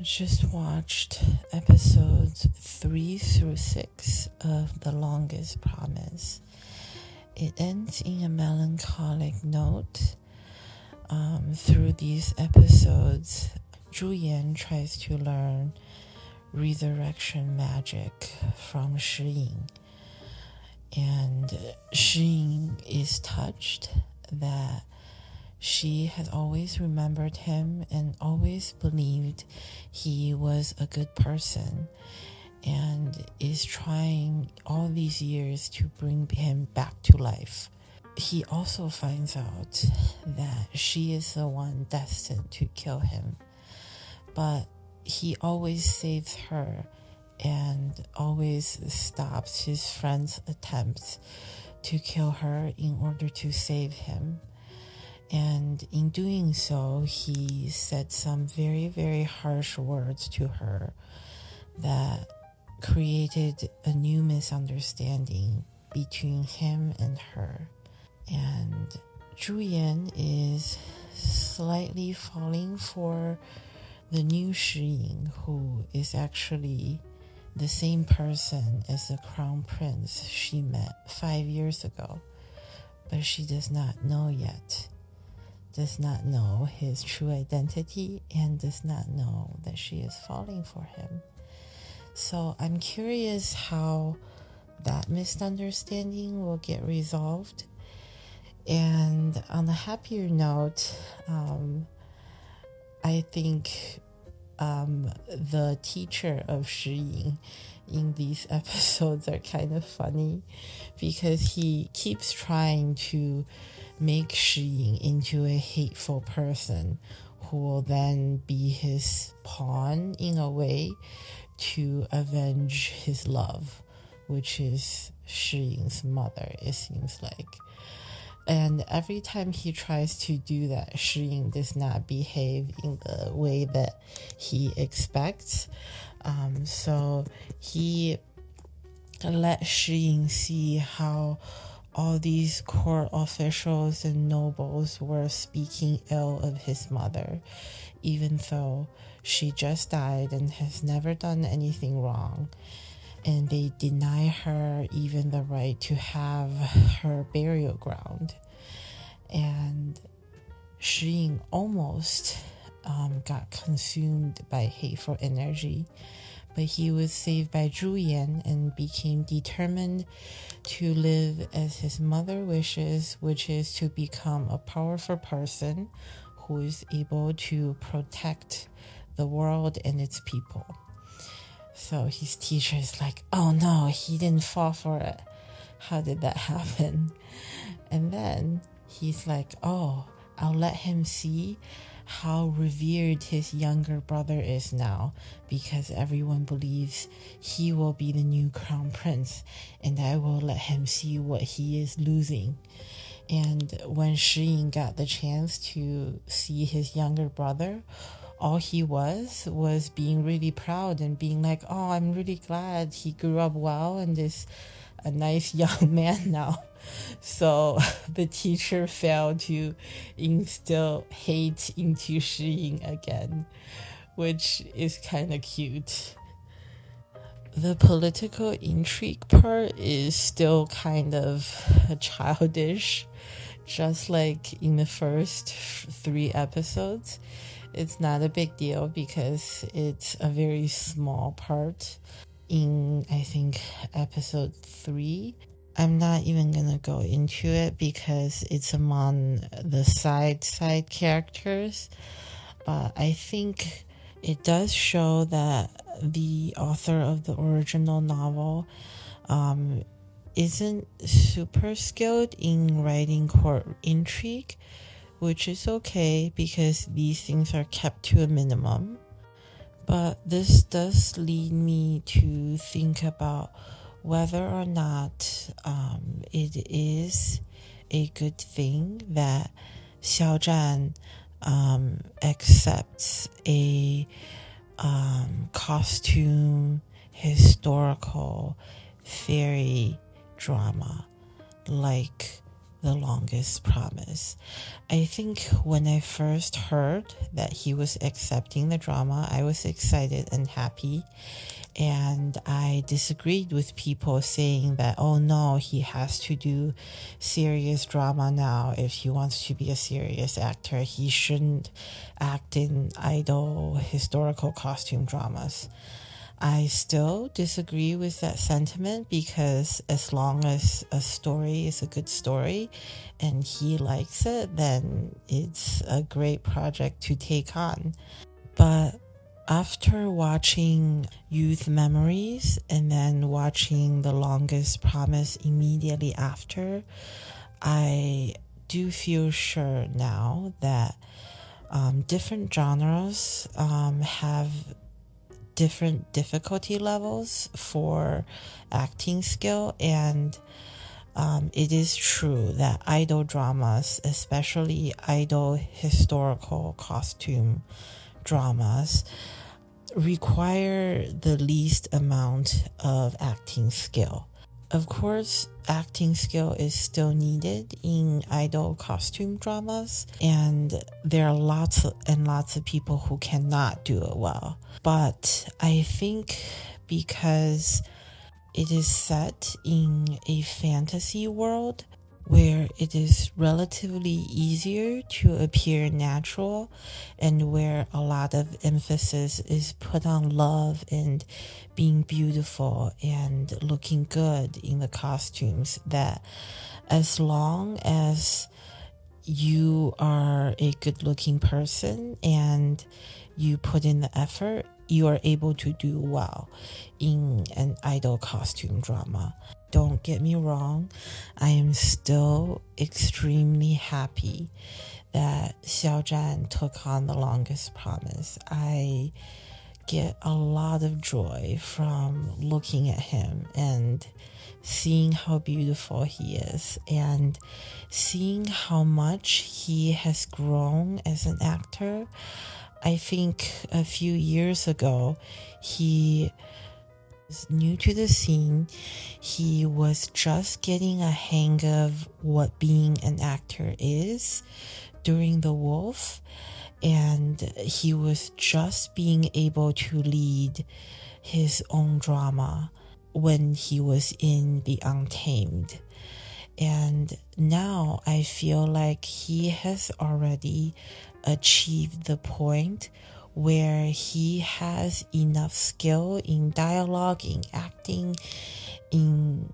Just watched episodes 3 through 6 of The Longest Promise. It ends in a melancholic note. Through these episodes, Zhu Yan tries to learn resurrection magic from Shi Ying. And Shi Ying is touched that she has always remembered him and always believed he was a good person and is trying all these years to bring him back to life. He also finds out that she is the one destined to kill him, but he always saves her and always stops his friend's attempts to kill her in order to save him. And in doing so, he said some very, very harsh words to her that created a new misunderstanding between him and her. And Zhu Yan is slightly falling for the new Shi Ying, who is actually the same person as the crown prince she met 5 years ago. But she does not know yet. Does not know his true identity and does not know that she is falling for him. So I'm curious how that misunderstanding will get resolved. And on a happier note, I think the teacher of Shi Ying in these episodes are kind of funny because he keeps trying to make Shi Ying into a hateful person who will then be his pawn in a way to avenge his love, which is Shi Ying's mother, it seems like. And every time he tries to do that, Shi Ying does not behave in the way that he expects. So he let Shi Ying see how all these court officials and nobles were speaking ill of his mother, even though she just died and has never done anything wrong. And they deny her even the right to have her burial ground. And Shi Ying almost got consumed by hateful energy, but he was saved by Zhu Yan and became determined to live as his mother wishes, which is to become a powerful person who is able to protect the world and its people. So his teacher is like, oh no, he didn't fall for it. How did that happen? And then he's like, oh, I'll let him see how revered his younger brother is now, because everyone believes he will be the new crown prince, and I will let him see what he is losing. And when Shi Ying got the chance to see his younger brother, all he was being really proud and being like, oh, I'm really glad he grew up well and is a nice young man now. So the teacher failed to instill hate into Shi Ying again, which is kind of cute. The political intrigue part is still kind of childish, just like in the first 3 episodes. It's not a big deal because it's a very small part in, I think, episode 3. I'm not even gonna go into it because it's among the side characters. But I think it does show that the author of the original novel isn't super skilled in writing court intrigue, which is okay because these things are kept to a minimum. But this does lead me to think about whether or not it is a good thing that Xiao Zhan accepts a costume historical fairy drama like The Longest Promise. I think when I first heard that he was accepting the drama, I was excited and happy. And I disagreed with people saying that, oh no, he has to do serious drama now. If he wants to be a serious actor, he shouldn't act in idol historical costume dramas. I still disagree with that sentiment because as long as a story is a good story and he likes it, then it's a great project to take on. But after watching Youth Memories and then watching The Longest Promise immediately after, I do feel sure now that different genres have different difficulty levels for acting skill, and it is true that idol dramas, especially idol historical costume dramas, require the least amount of acting skill. Of course, acting skill is still needed in idol costume dramas, and there are lots and lots of people who cannot do it well. But I think because it is set in a fantasy world where it is relatively easier to appear natural and where a lot of emphasis is put on love and being beautiful and looking good in the costumes, that as long as you are a good looking person and you put in the effort, you are able to do well in an idol costume drama. Don't get me wrong, I am still extremely happy that Xiao Zhan took on The Longest Promise. I get a lot of joy from looking at him and seeing how beautiful he is and seeing how much he has grown as an actor. I think a few years ago, he was new to the scene. He was just getting a hang of what being an actor is during The Wolf, and he was just being able to lead his own drama when he was in The Untamed. And now I feel like he has already achieved the point where he has enough skill in dialogue, in acting, in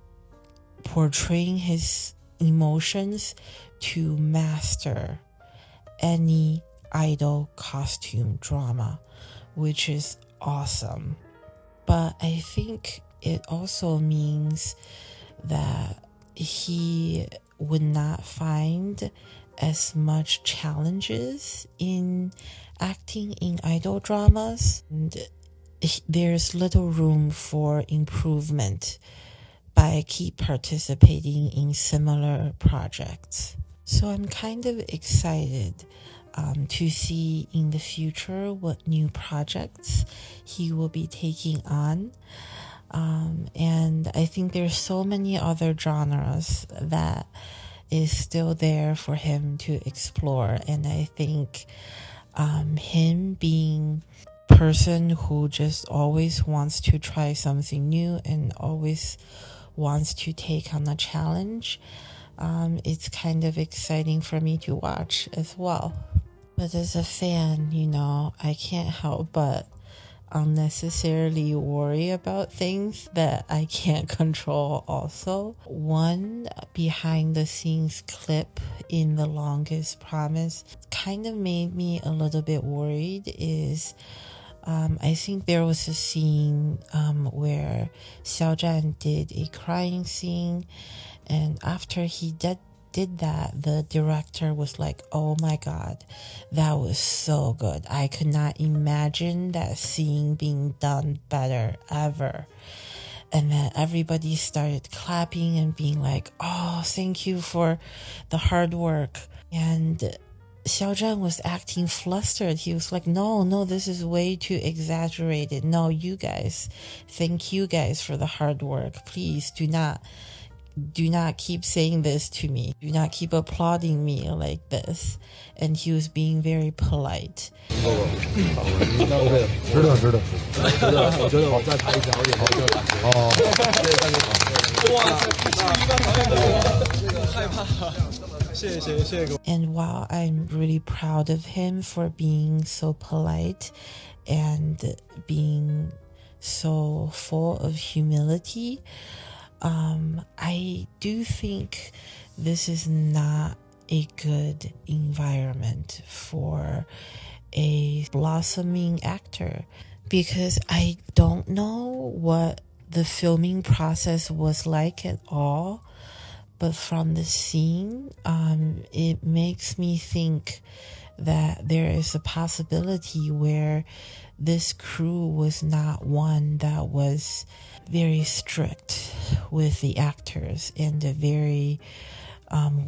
portraying his emotions to master any idol costume drama, which is awesome. But I think it also means that he would not find as much challenges in acting in idol dramas, and there's little room for improvement by keep participating in similar projects. So I'm kind of excited to see in the future what new projects he will be taking on. And I think there's so many other genres that is still there for him to explore. And I think him being a person who just always wants to try something new and always wants to take on a challenge, it's kind of exciting for me to watch as well. But as a fan, I can't help but unnecessarily worry about things that I can't control also. One behind the scenes clip in The Longest Promise kind of made me a little bit worried is I think there was a scene where Xiao Zhan did a crying scene, and after he did that, the director was like, oh my god, that was so good. I could not imagine that scene being done better ever. And then everybody started clapping and being like, oh, thank you for the hard work. And Xiao Zhan was acting flustered. He was like, no, this is way too exaggerated. No, you guys, thank you guys for the hard work. Please do not do not keep saying this to me. Do not keep applauding me like this. And he was being very polite. 知道，知道，我觉得我再拍一条也好，哦，谢谢，谢谢各位。 And while I'm really proud of him for being so polite and being so full of humility, I do think this is not a good environment for a blossoming actor, because I don't know what the filming process was like at all, but from the scene, it makes me think that there is a possibility where this crew was not one that was very strict with the actors and very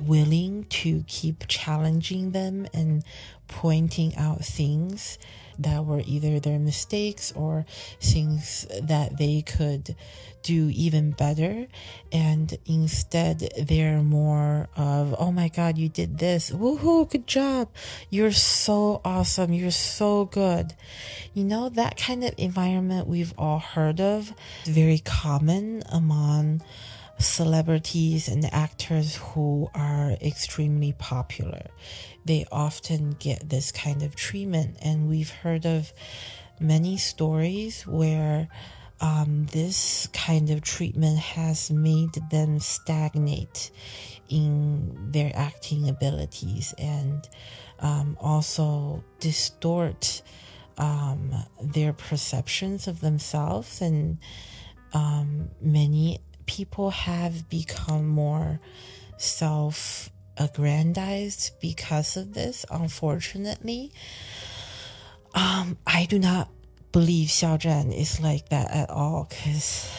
willing to keep challenging them and pointing out things that were either their mistakes or things that they could do even better. And instead they're more of, oh my god, you did this, woohoo, good job, you're so awesome, you're so good. You know, that kind of environment we've all heard of. It's very common among celebrities and actors who are extremely popular. They often get this kind of treatment, and we've heard of many stories where this kind of treatment has made them stagnate in their acting abilities and also distort their perceptions of themselves. And many people have become more self-aggrandized because of this, unfortunately. I do not believe Xiao Zhan is like that at all, because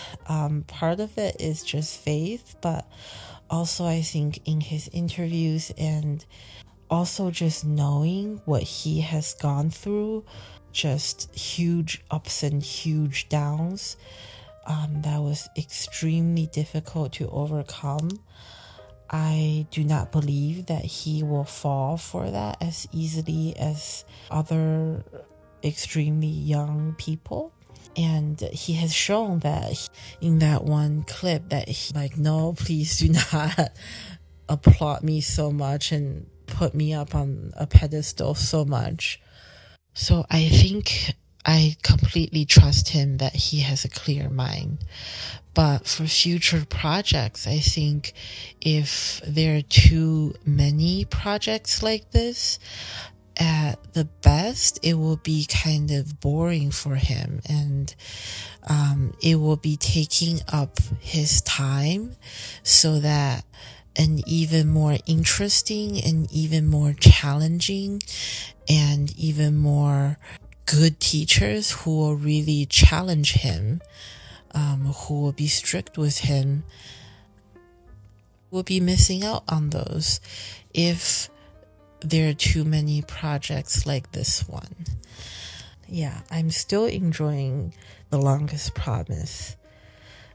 part of it is just faith, but also I think in his interviews and also just knowing what he has gone through, just huge ups and huge downs, that was extremely difficult to overcome. I do not believe that he will fall for that as easily as other extremely young people. And he has shown that in that one clip that he, like, no, please do not applaud me so much and put me up on a pedestal so much. So I think I completely trust him that he has a clear mind. But for future projects, I think if there are too many projects like this, at the best, it will be kind of boring for him, and it will be taking up his time, so that an even more interesting and even more challenging and even more good teachers who will really challenge him, who will be strict with him, will be missing out on those if there are too many projects like this one. Yeah, I'm still enjoying The Longest Promise.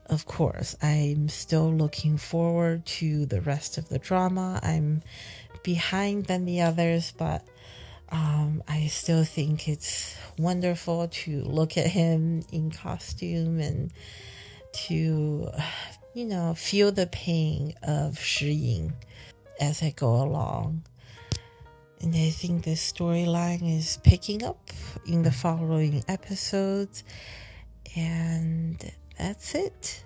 Of course, I'm still looking forward to the rest of the drama. I'm behind than the others, but I still think it's wonderful to look at him in costume and to, feel the pain of Shi Ying as I go along. And I think this storyline is picking up in the following episodes. And that's it.